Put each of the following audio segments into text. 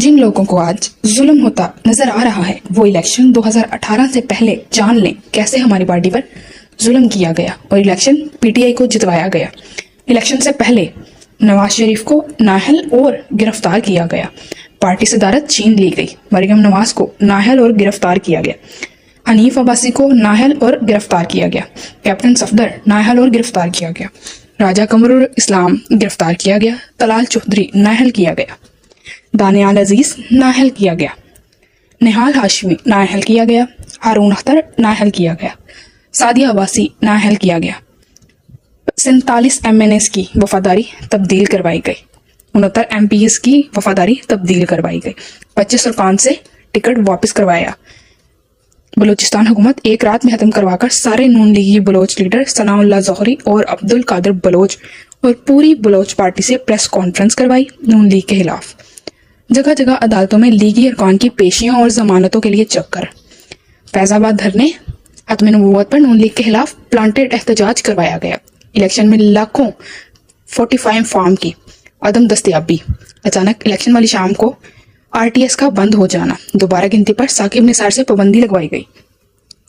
جن لوگوں کو آج ظلم ہوتا نظر آ رہا ہے وہ الیکشن 2018 سے پہلے جان لیں کیسے ہماری پارٹی پر ظلم کیا گیا اور الیکشن پی ٹی آئی کو جتوایا گیا۔ الیکشن سے پہلے نواز شریف کو نااہل اور گرفتار کیا گیا، پارٹی صدارت چھین لی گئی، مریم نواز کو نااہل اور گرفتار کیا گیا، حنیف عباسی کو نااہل اور گرفتار کیا گیا، کیپٹن صفدر نااہل اور گرفتار کیا گیا، راجہ قمر اسلام گرفتار کیا گیا، طلال چودھری نااہل کیا گیا، دانیال عزیز نااہل کیا گیا، نہال ہاشمی نااہل کیا گیا، ہارون اختر نااہل کیا گیا، سعدیہ عباسی نااہل کیا گیا، 47 MNAs کی وفاداری تبدیل کروائی گئی، 69 MPs کی وفاداری تبدیل کروائی گئی، 25 ارکان سے ٹکٹ واپس کروایا۔ بلوچستان حکومت ایک رات میں ختم کروا کر سارے نون لیگی بلوچ لیڈر ثناء اللہ ظہری اور عبد القادر بلوچ اور پوری بلوچ پارٹی سے پریس کانفرنس کروائی نون لیگ کے خلاف۔ جگہ جگہ عدالتوں میں لیگی ارکان کی پیشیاں اور ضمانتوں کے لیے چکر، فیض آباد دھرنے، ختم نبوت پر نون لیگ کے خلاف پلانٹیڈ احتجاج کروایا گیا، الیکشن میں لاکھوں 45 فارم کی عدم دستیابی، اچانک الیکشن والی شام کو RTS کا بند ہو جانا، دوبارہ گنتی پر ثاقب نثار سے پابندی لگوائی گئی،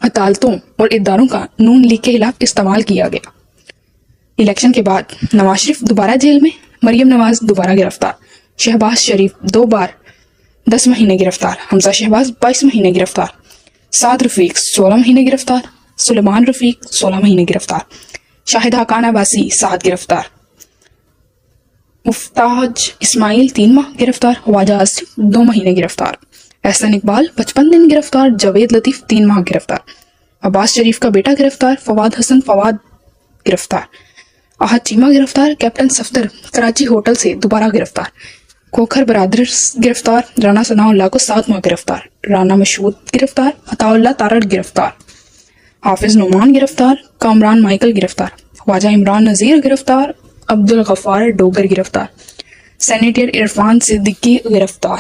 عدالتوں اور اداروں کا نون لیگ کے خلاف استعمال کیا گیا۔ الیکشن کے بعد نواز شریف دوبارہ جیل میں، مریم نواز دوبارہ گرفتار، شہباز شریف 2 بار 10 مہینے گرفتار، حمزہ شہباز 22 مہینے گرفتار، سعد رفیق 16 مہینے گرفتار، سلیمان رفیق 16 مہینے گرفتار، شاہد حقان عباسی 7 گرفتار، مفتاح اسماعیل 3 ماہ گرفتار، خواجہ آصف 2 مہینے گرفتار، احسن اقبال 55 دن گرفتار، جاوید لطیف 3 ماہ گرفتار، عباس شریف کا بیٹا گرفتار، فواد حسن فواد گرفتار، احد چیمہ گرفتار، کیپٹن صفدر کراچی ہوٹل سے دوبارہ گرفتار، کھوکھر برادرز گرفتار، رانا ثناء اللہ کو 7 ماہ گرفتار، رانا مشہود گرفتار، عطا اللہ تارڑ گرفتار، حافظ نعمان گرفتار، کامران مائیکل گرفتار، خواجہ عمران نذیر گرفتار، عبد الغفار ڈوگر گرفتار، سینیٹر عرفان صدیقی گرفتار۔